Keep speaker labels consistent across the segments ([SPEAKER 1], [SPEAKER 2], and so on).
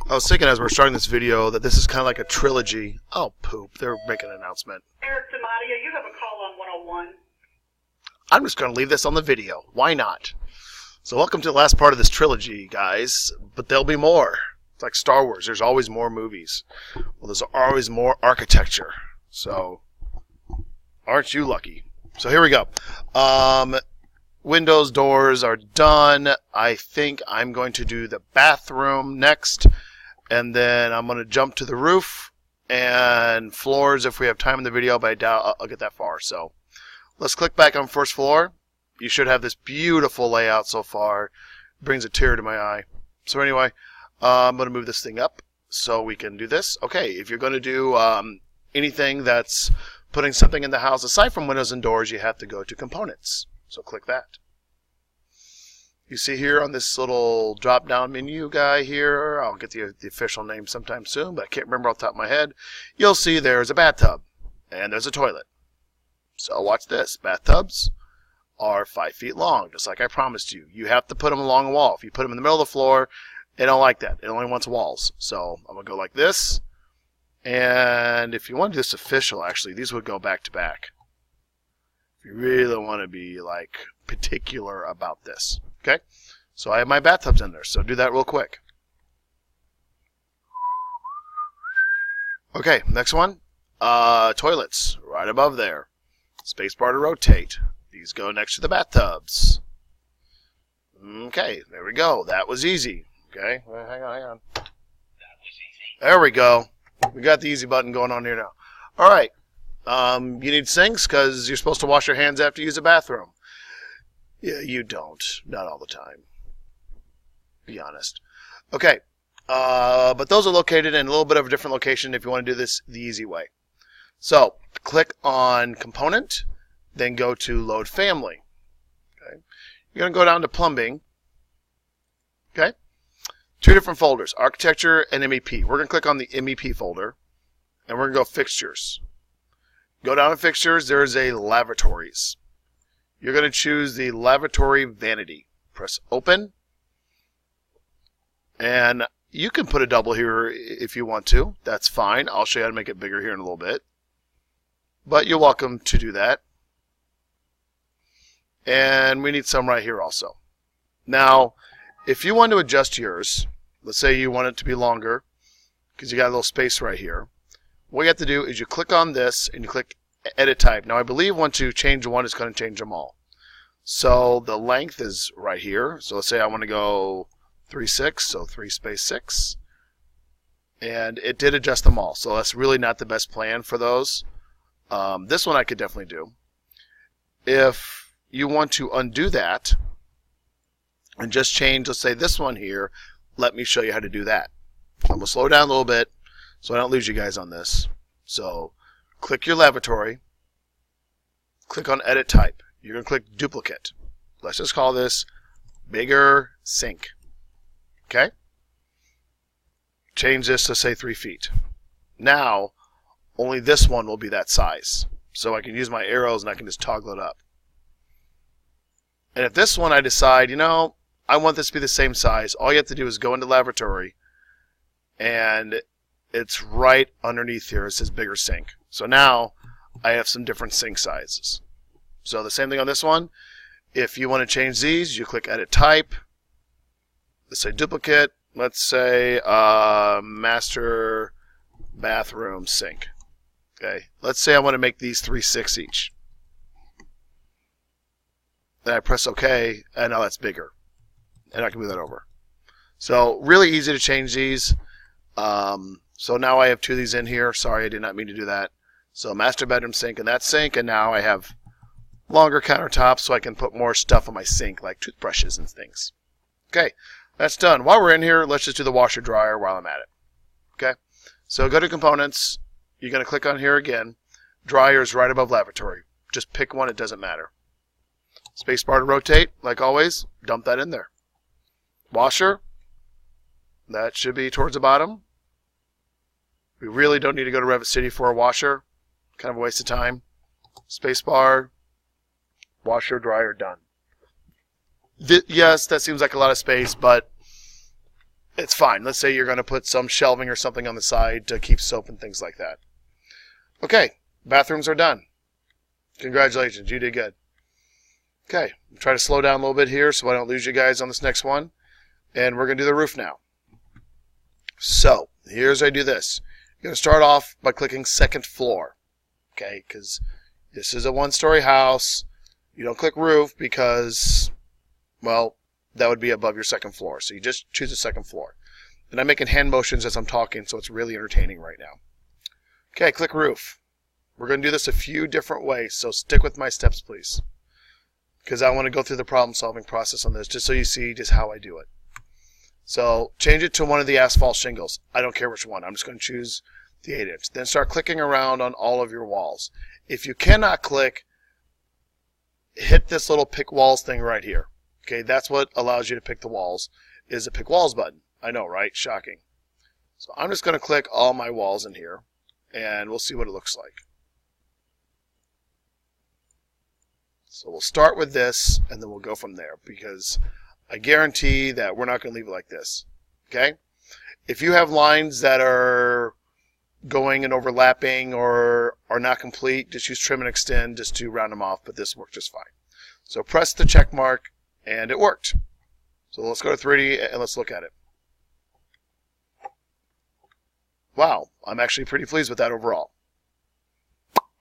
[SPEAKER 1] I was thinking as we're starting this video that this is kind of like a trilogy. Oh, poop. They're making an announcement.
[SPEAKER 2] Eric Dematia, you have a call on 101.
[SPEAKER 1] I'm just going to leave this on the video. Why not? So welcome to the last part of this trilogy, guys. But there'll be more. It's like Star Wars. There's always more movies. Well, there's always more architecture. So, aren't you lucky? So here we go. Windows, doors are done. I think I'm going to do the bathroom next. And then I'm going to jump to the roof and floors if we have time in the video, but I doubt I'll get that far. So let's click back on first floor. You should have this beautiful layout so far. Brings a tear to my eye. So anyway, I'm going to move this thing up so we can do this. Okay, if you're going to do anything that's putting something in the house aside from windows and doors, you have to go to components. So click that. You see here on this little drop-down menu guy here, I'll get the official name sometime soon, but I can't remember off the top of my head. You'll see there's a bathtub and there's a toilet. So watch this. Bathtubs are 5 feet long, just like I promised you. You have to put them along a wall. If you put them in the middle of the floor, they don't like that. It only wants walls. So I'm going to go like this. And if you want to do this official, actually, these would go back to back. If you really want to be like particular about this. Okay, so I have my bathtubs in there, so do that real quick. Okay, next one, toilets, right above there. Spacebar to rotate. These go next to the bathtubs. Okay, there we go. That was easy. Okay, well, hang on. That was easy. There we go. We got the easy button going on here now. All right, you need sinks because you're supposed to wash your hands after you use a bathroom. Yeah, you don't. Not all the time. Be honest. Okay. But those are located in a little bit of a different location if you want to do this the easy way. So, click on Component, then go to Load Family. Okay. You're going to go down to Plumbing. Okay. Two different folders, Architecture and MEP. We're going to click on the MEP folder, and we're going to go Fixtures. Go down to Fixtures. There's a Lavatories. You're going to choose the lavatory vanity. Press open. And you can put a double here if you want to. That's fine. I'll show you how to make it bigger here in a little bit. But you're welcome to do that. And we need some right here also. Now, if you want to adjust yours, let's say you want it to be longer, because you got a little space right here. What you have to do is you click on this and you click Edit Type. Now I believe once you change one, it's going to change them all. So the length is right here. So let's say I want to go 3/6, so 3 × 6. And it did adjust them all. So that's really not the best plan for those. This one I could definitely do. If you want to undo that and just change, let's say this one here, let me show you how to do that. I'm going to slow down a little bit so I don't lose you guys on this. So click your lavatory, click on Edit Type. You're going to click Duplicate. Let's just call this Bigger Sink. Okay? Change this to say 3 feet. Now, only this one will be that size. So I can use my arrows and I can just toggle it up. And if this one I decide, I want this to be the same size, all you have to do is go into Lavatory and it's right underneath here. It says Bigger Sink. So now I have some different sink sizes. So the same thing on this one. If you want to change these, you click Edit Type. Let's say Duplicate. Let's say Master Bathroom Sink. Okay. Let's say I want to make these 3/6 each. Then I press OK, and now that's bigger. And I can move that over. So really easy to change these. So now I have two of these in here. Sorry, I did not mean to do that. So Master Bedroom Sink and that sink, and now I have longer countertops so I can put more stuff on my sink, like toothbrushes and things. Okay, that's done. While we're in here, let's just do the washer dryer while I'm at it. Okay, so go to Components. You're going to click on here again. Dryer is right above Lavatory. Just pick one, it doesn't matter. Spacebar to rotate, like always, dump that in there. Washer, that should be towards the bottom. We really don't need to go to Revit City for a washer. Kind of a waste of time. Spacebar, washer, dryer, done. Yes, that seems like a lot of space, but it's fine. Let's say you're going to put some shelving or something on the side to keep soap and things like that. Okay, bathrooms are done. Congratulations, you did good. Okay, try to slow down a little bit here so I don't lose you guys on this next one. And we're going to do the roof now. So, here's how I do this. You're going to start off by clicking second floor. Okay, because this is a one-story house. You don't click roof because, well, that would be above your second floor. So you just choose the second floor. And I'm making hand motions as I'm talking, so it's really entertaining right now. Okay, click roof. We're going to do this a few different ways, so stick with my steps, please. Because I want to go through the problem-solving process on this, just so you see just how I do it. So change it to one of the asphalt shingles. I don't care which one. I'm just going to choose the 8-inch. Then start clicking around on all of your walls. If you cannot click, hit this little pick walls thing right here. Okay, that's what allows you to pick the walls, is the pick walls button. I know, right? Shocking. So I'm just going to click all my walls in here, and we'll see what it looks like. So we'll start with this, and then we'll go from there, because I guarantee that we're not going to leave it like this. Okay? If you have lines that are going and overlapping or are not complete, just use trim and extend just to round them off, but this worked just fine. So press the check mark, and it worked. So let's go to 3D and let's look at it. Wow, I'm actually pretty pleased with that overall.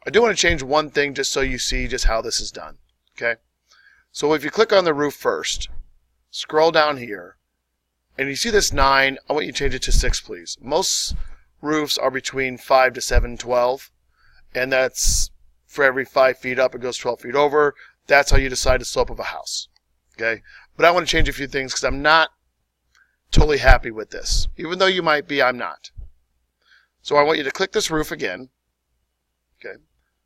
[SPEAKER 1] I do want to change one thing just so you see just how this is done. Okay? So if you click on the roof first, scroll down here, and you see this 9, I want you to change it to 6, please. Most roofs are between 5 to 7, 12, and that's for every 5 feet up, it goes 12 feet over. That's how you decide the slope of a house. Okay? But I want to change a few things because I'm not totally happy with this. Even though you might be, I'm not. So I want you to click this roof again. Okay?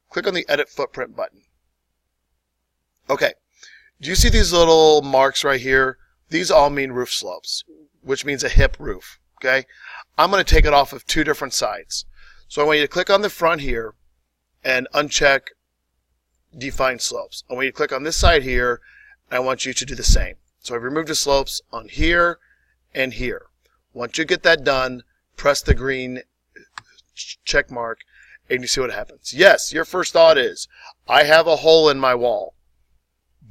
[SPEAKER 1] Click on the Edit Footprint button. Okay. Do you see these little marks right here? These all mean roof slopes, which means a hip roof. Okay? I'm going to take it off of 2 different sides. So I want you to click on the front here and uncheck Define Slopes. I want you to click on this side here, and I want you to do the same. So I've removed the slopes on here and here. Once you get that done, press the green check mark, and you see what happens. Yes, your first thought is, I have a hole in my wall.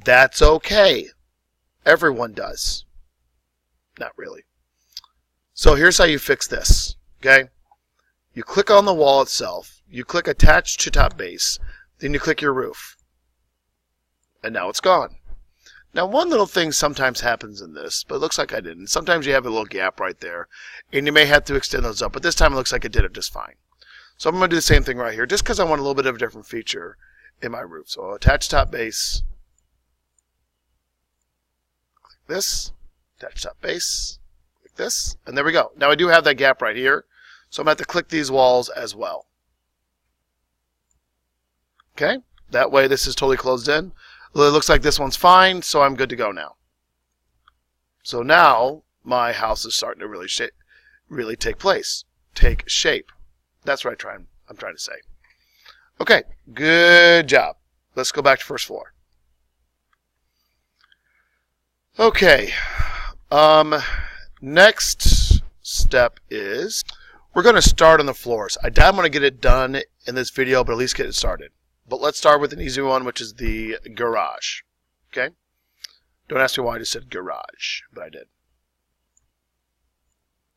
[SPEAKER 1] That's okay. Everyone does. Not really. So here's how you fix this. Okay? You click on the wall itself. You click Attach to Top Base. Then you click your roof. And now it's gone. Now one little thing sometimes happens in this, but it looks like I didn't. Sometimes you have a little gap right there, and you may have to extend those up, but this time it looks like it did it just fine. So I'm going to do the same thing right here, just because I want a little bit of a different feature in my roof. So I'll attach top base. Click this. Attach top base. Click this. And there we go. Now I do have that gap right here, so I'm going to have to click these walls as well. Okay? That way this is totally closed in. Well, it looks like this one's fine, so I'm good to go now. So now my house is starting to really take shape. That's what I'm trying to say. Okay, good job. Let's go back to first floor. Okay, next step is we're going to start on the floors. I doubt I'm going to get it done in this video, but at least get it started. But let's start with an easy one, which is the garage. Okay? Don't ask me why I just said garage, but I did.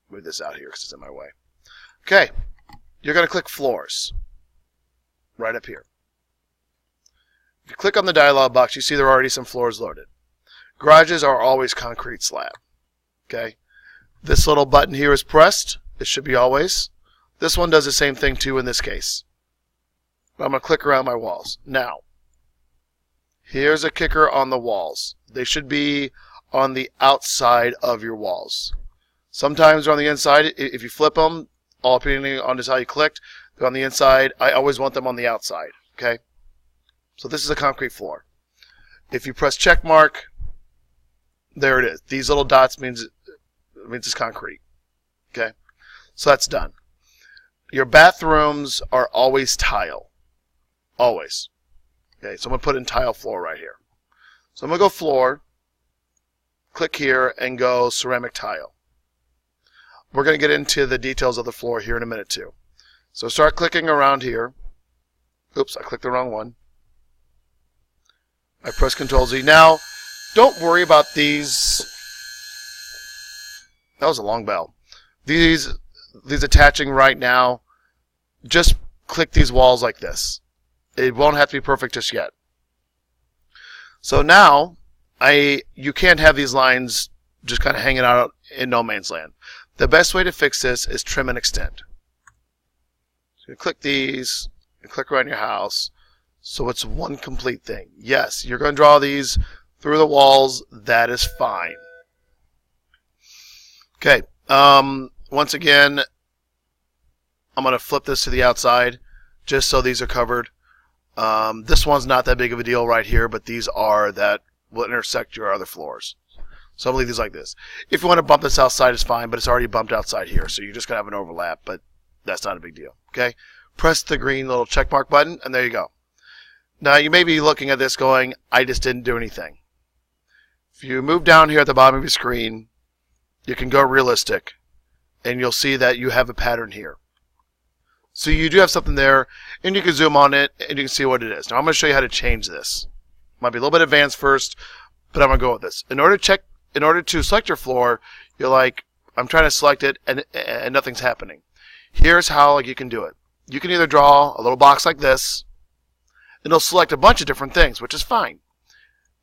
[SPEAKER 1] Move this out here because it's in my way. Okay. You're going to click floors. Right up here. If you click on the dialog box, you see there are already some floors loaded. Garages are always concrete slab. Okay? This little button here is pressed. It should be always. This one does the same thing too in this case. I'm going to click around my walls. Now, here's a kicker on the walls. They should be on the outside of your walls. Sometimes they're on the inside. If you flip them, all depending on just how you clicked, they're on the inside. I always want them on the outside. Okay? So this is a concrete floor. If you press check mark, there it is. These little dots means it's concrete. Okay? So that's done. Your bathrooms are always tile. Always. Okay, so I'm going to put in tile floor right here. So I'm going to go floor, click here, and go ceramic tile. We're going to get into the details of the floor here in a minute too. So start clicking around here. Oops, I clicked the wrong one. I press Control Z. Now, don't worry about these. That was a long bell. These attaching right now. Just click these walls like this. It won't have to be perfect just yet. So now, you can't have these lines just kind of hanging out in no man's land. The best way to fix this is trim and extend. So you click these, and click around your house, so it's one complete thing. Yes, you're going to draw these through the walls. That is fine. Okay. Once again, I'm going to flip this to the outside, just so these are covered. This one's not that big of a deal right here, but these are that will intersect your other floors. So I'll leave these like this. If you want to bump this outside, it's fine, but it's already bumped outside here, so you're just going to have an overlap, but that's not a big deal. Okay? Press the green little check mark button, and there you go. Now, you may be looking at this going, I just didn't do anything. If you move down here at the bottom of your screen, you can go realistic, and you'll see that you have a pattern here. So you do have something there, and you can zoom on it, and you can see what it is. Now, I'm going to show you how to change this. Might be a little bit advanced first, but I'm going to go with this. In order to select your floor, you're like, I'm trying to select it, and nothing's happening. Here's how you can do it. You can either draw a little box like this, and it'll select a bunch of different things, which is fine.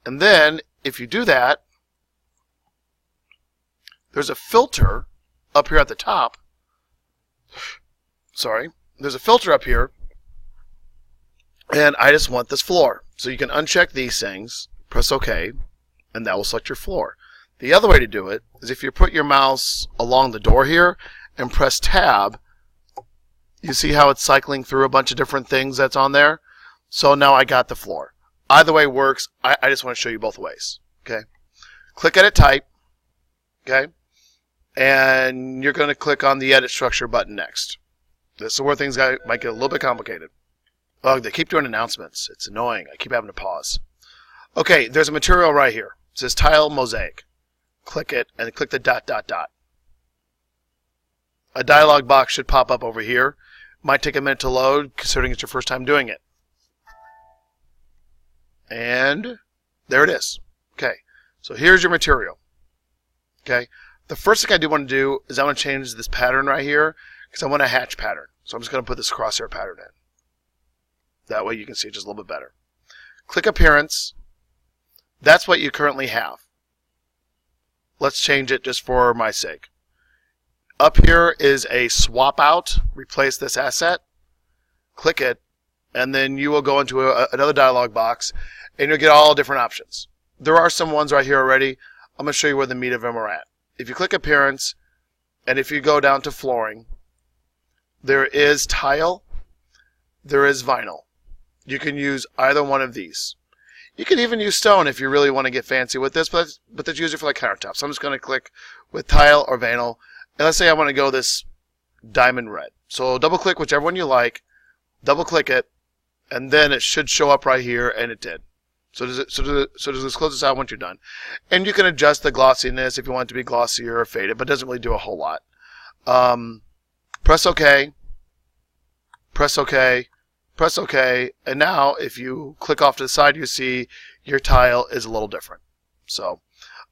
[SPEAKER 1] And then, if you do that, there's a filter up here at the top. Sorry. There's a filter up here, and I just want this floor. So you can uncheck these things, press OK, and that will select your floor. The other way to do it is if you put your mouse along the door here and press Tab, you see how it's cycling through a bunch of different things that's on there? So now I got the floor. Either way works. I just want to show you both ways. Okay. Click Edit Type. Okay. And you're going to click on the Edit Structure button next. This is where things might get a little bit complicated. Oh, they keep doing announcements. It's annoying. I keep having to pause. Okay, there's a material right here. It says Tile Mosaic. Click it, and click the dot, dot, dot. A dialog box should pop up over here. Might take a minute to load, considering it's your first time doing it. And there it is. Okay, so here's your material. Okay, the first thing I do want to do is I want to change this pattern right here, because I want a hatch pattern. So I'm just going to put this crosshair pattern in. That way you can see it just a little bit better. Click Appearance. That's what you currently have. Let's change it just for my sake. Up here is a swap out. Replace this asset. Click it, and then you will go into another dialog box, and you'll get all different options. There are some ones right here already. I'm going to show you where the meat of them are at. If you click Appearance, and if you go down to Flooring, there is tile, there is vinyl. You can use either one of these. You can even use stone if you really want to get fancy with this, but that's usually for like countertops. So I'm just going to click with tile or vinyl, and let's say I want to go this diamond red. So double click whichever one you like, double click it, and then it should show up right here, and it did. So just close this out once you're done. And you can adjust the glossiness if you want it to be glossier or faded, but it doesn't really do a whole lot. Press OK, press OK, press OK, and now if you click off to the side, you see your tile is a little different. So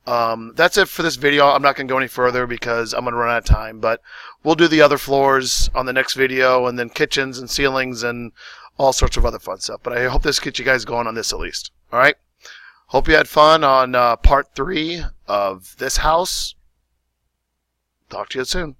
[SPEAKER 1] that's it for this video. I'm not going to go any further because I'm going to run out of time, but we'll do the other floors on the next video, and then kitchens and ceilings and all sorts of other fun stuff. But I hope this gets you guys going on this at least. All right? Hope you had fun on part 3 of this house. Talk to you soon.